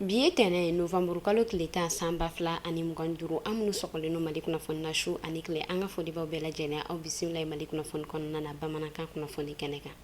Bi ye tɛnɛ novamburu kalo tile 10 san 2025 an minnu sɔgɔlen no Mali kunnafoni na su ani tile an ka foli b'aw bɛɛ lajɛlen aw bisimila Mali kunnafoni kɔnɔna na bamanankan kunnafoni kɛnɛ kan.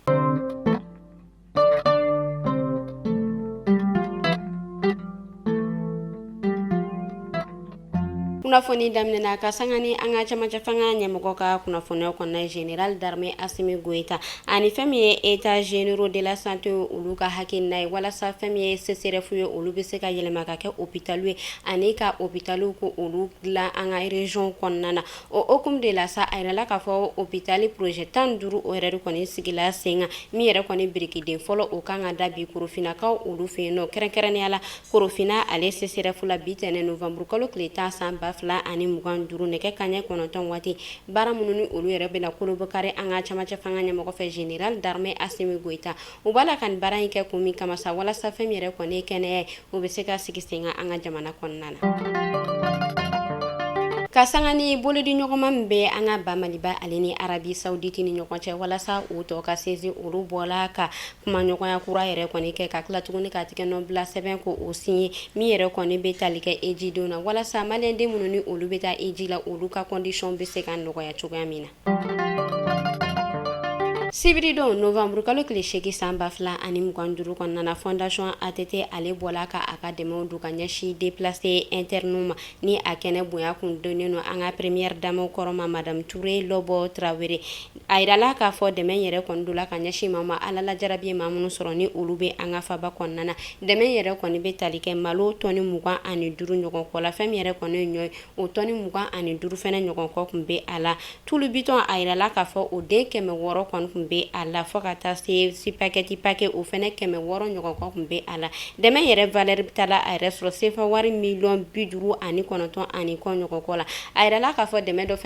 Kunnafoni daminɛna ka sanga ni an ka cɛmancɛ fanga ɲɛmɔgɔ ka kunnafoniyaw kɔnɔna Général d'armée Assimi Goïta ani fɛn min ye état généraux de la santé olu ka hakilina ye walasa fɛn min ye CCRF ye olu bɛ se ka yɛlɛma ka kɛ hôpital ye ani ka hôpital ko olu dilan an ka région kɔnɔna na o hokumu de la sa a yirala k'a fɔ hôpital projet 15 o yɛrɛ de kɔni sigila sen kan min yɛrɛ kɔni birikiden fɔlɔ o kan ka da bi Korofinnakaw olu fɛ yen nɔ kɛrɛnkɛrɛnnenya la Korofinna ale CCRF la bi tɛnɛ novamburu kalo tile 10 san 2025 nɛgɛ kanɲɛ 9 waati baara minnu ni olu yɛrɛ bɛna kolobo kari an ka cɛmancɛ fanga ɲɛmɔgɔ fɛ Général d'armée Assimi Goïta u b'a la ka nin baara in kɛ kun min kama sa walasa fɛn min yɛrɛ kɔni ye kɛnɛya o bɛ se ka sigi sen kan an ka jamana kɔnɔna na. Ka sanga ni bolodi ɲɔgɔnma min bɛ an ka ba Maliba ale ni Arabi Saoudite ni ɲɔgɔn cɛ walasa o tɔ ka sezi olu bɔla ka kuma ɲɔgɔnya kura yɛrɛ kɔni kɛ ka tila tuguni ka tigɛ nɔ bila sɛbɛn ko o signé min yɛrɛ kɔni bɛ tali kɛ ejidenw na walasa maliyɛnden minnu ni olu bɛ taa eji la olu ka condition bɛ se ka nɔgɔya cogoya min na. Sibiridon novamburu kalo tile 8 san 2025 kɔnɔna na fondation ATT ale bɔla ka a ka dɛmɛw don ka ɲɛsin déplacé interne ma ni a kɛnɛ bonya kun donnen no an ka première dame kɔrɔma Madame Touré Lobɔ Traoré a yirala k'a fɔ dɛmɛ yɛrɛ kɔni dola ka ɲɛsin maa ma ala lajarabi maa minnu sɔrɔ ni olu bɛ an ka faba kɔnɔna na dɛmɛ yɛrɛ kɔni bɛ tali kɛ malo tɔni 25 ɲɔgɔn kɔ la fɛn min yɛrɛ kɔni ye ɲɔ ye o tɔni 25 fɛnɛ ɲɔgɔn kɔ kun bɛ a la tulu bitɔn a yirala k'a fɔ o den 600 kɔni kun bɛ a la fɔ ka taa se si paquet o fɛnɛ 600 ɲɔgɔn kɔ kun bɛ a la dɛmɛ yɛrɛ valeur bɛ taa a yɛrɛ sɔrɔ sefa wari miliyɔn 59 ani kɔ ɲɔgɔn kɔ la a yirala k'a fɔ dɛmɛ dɔ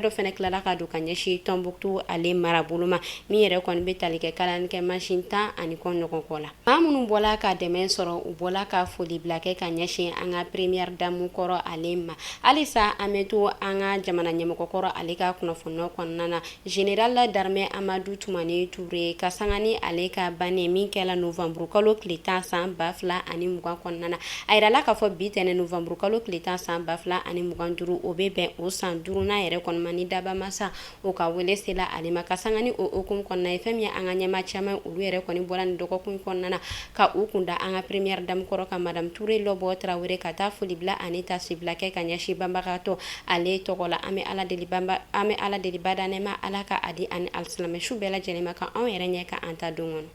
fɛnɛ tilala ka don ka ɲɛsin Tɔnbuktu ale marabolo ma min yɛrɛ kɔni bɛ tali kɛ kalanikɛ machine 10 ani kɔ ɲɔgɔn kɔ la maa minnu bɔla ka dɛmɛ sɔrɔ u bɔla ka foli bila kɛ ka ɲɛsin an ka première dame kɔrɔ ale ma halisa an bɛ to an ka jamana ɲɛmɔgɔ kɔrɔ ale ka kunnafoniyaw kɔnɔna na Général d'armée Amadou Toumani Touré ka sanga ni ale ka bannen min kɛla novamburu kalo tile 10 san 2020 kɔnɔna na a yirala k'a fɔ bi tɛnɛ novamburu kalo tile 10 san 2025 o bɛ bɛn o san 5nan yɛrɛ kɔni ma ni daba masa o ka wele sela ale ma ka sanga ni o hokumu kɔnɔna ye fɛn min ye an ka ɲɛma caman olu yɛrɛ kɔni bɔra nin dɔgɔkun kɔnɔna na ka u kunda an ka première dame kɔrɔ ka Madame Touré Lobɔ Traoré ka taa foli bila ani tasibila kɛ ka ɲɛsin banbagatɔ ale tɔgɔ la an bɛ ala deli badanɛma ala ka adi ani alisilamɛ su bɛɛ lajɛlen ma ka anw yɛrɛ ɲɛ ka an ta don kɔnɔ.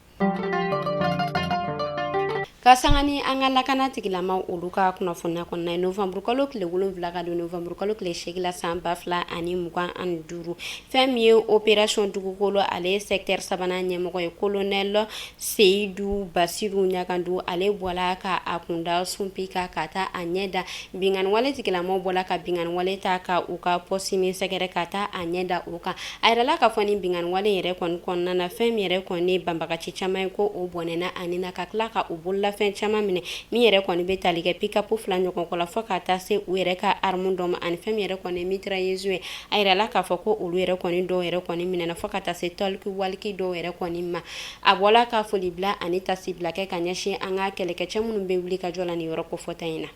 Ka sanga ni an ka lakana tigilamaw olu ka kunnafoniya kɔnɔna ye novamburu kalo tile 7 ka don novamburu kalo tile 8 la san 2025 fɛn min ye opération dugukolo ale secteur 3nan ɲɛmɔgɔ ye colonel Seydou Bassirou Ɲagandu ale bɔla ka a kunda sunpi ka taa a ɲɛda bingani wale tigilamaw bɔla ka bingani wale ta ka u ka poste min sɛgɛrɛ ka taa a ɲɛda o kan a yirala k'a fɔ ni bingani wale yɛrɛ kɔni kɔnɔna na fɛn min yɛrɛ kɔni banbagaci caman ye ko o bɔnɛna ani na ka tila ka u bolola fɛn caman minɛ min yɛrɛ kɔni bɛ tali kɛ pick-up 2 ɲɔgɔn kɔ la fɔ ka taa se u yɛrɛ ka arme dɔ ma ani fɛn min yɛrɛ kɔni mitrailleuse ye a yirala k'a fɔ ko olu yɛrɛ kɔni dɔw yɛrɛ kɔni minɛna fɔ ka taa se tɔliki waliki dɔw yɛrɛ kɔni ma a bɔla ka foli bila ani tasibila kɛ ka ɲɛsin an ka kɛlɛkɛcɛ minnu bɛ wuli ka jɔ la nin yɔrɔ kofɔta in na.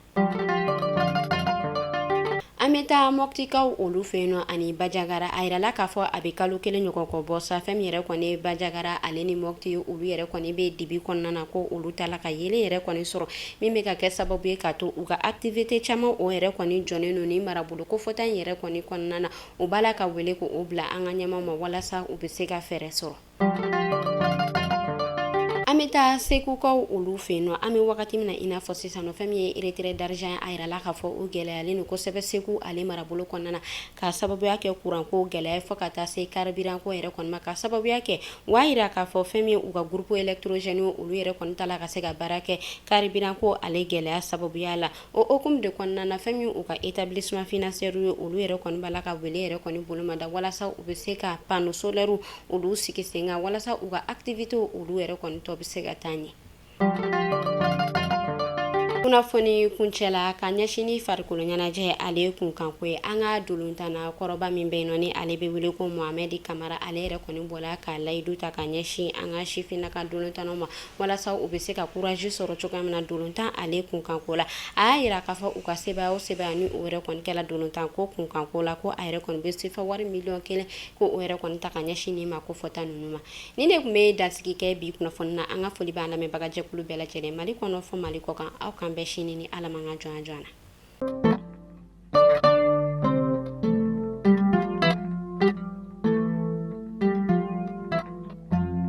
An bɛ taa Moptikaw olu fɛ yen nɔ ani Bajagara a yirala k'a fɔ a bɛ kalo 1 ɲɔgɔn kɔ bɔ sa fɛn min yɛrɛ kɔni ye Bajagara ale ni Mopti olu yɛrɛ kɔni bɛ dibi kɔnɔna na ko olu tala ka yelen yɛrɛ kɔni sɔrɔ min bɛ ka kɛ sababu ye ka to u ka activité caman o yɛrɛ kɔni jɔnnen don ni marabolo kofɔta in yɛrɛ kɔni kɔnɔna na u b'a la ka wele ko o bila an ka ɲɛmaw ma walasa u bɛ se ka fɛɛrɛ sɔrɔ. An bɛ taa Segukaw olu fɛ yen nɔ an bɛ wagati min na i n'a fɔ sisan nɔ fɛn min ye retrait d'argent a yirala k'a fɔ o gɛlɛyalen don kosɛbɛ Segu ale marabolo kɔnɔna na ka sababuya kɛ courant ko gɛlɛya fɔ ka taa se carburant ko yɛrɛ kɔni ma ka sababuya kɛ u b'a yira k'a fɔ fɛn min ye u ka groupe électrogène olu yɛrɛ kɔni tala ka se ka baara kɛ carburant ko ale gɛlɛya sababuya la o hokumu de kɔnɔna na fɛn min u ka établissement financier ye olu yɛrɛ kɔni b'a la ka wele yɛrɛ kɔni bolo ma da walasa u bɛ se ka panneau solaire olu sigi sen kan walasa u ka activité olu yɛrɛ kɔni tɔ bɛ se ka taa ɲɛ. kunnafoni kuncɛla ka ɲɛsini farikolo ɲɛnajɛ ale kunkanko ye an ka dolontana kɔrɔba min bɛ yen nɔ ni ale bɛ wele ko Mohamɛdi Kamara ale yɛrɛ kɔni bɔla ka layidu ta ka ɲɛsin an ka sifinnaka dolontanaw ma walasa u bɛ se ka courage sɔrɔ cogoya min na dolontan ale kunkanko la a y'a jira k'a fɔ u ka sebaya o sebaya ni o yɛrɛ kɔni kɛla dolontan ko kunkanko la ko a yɛrɛ kɔni bɛ sefa wari miliyɔn 1 ko o yɛrɛ kɔni ta ka ɲɛsin nin ma ko fɔta ninnu ma ni ne tun bɛ dansigi kɛ bi kunnafoni na an ka foli b'an lamɛnbagajɛkulu bɛɛ lajɛlen Mali kɔnɔ fɔ Mali kɔ kan aw kan bɛɛ sini ni Ala man ka jɔn na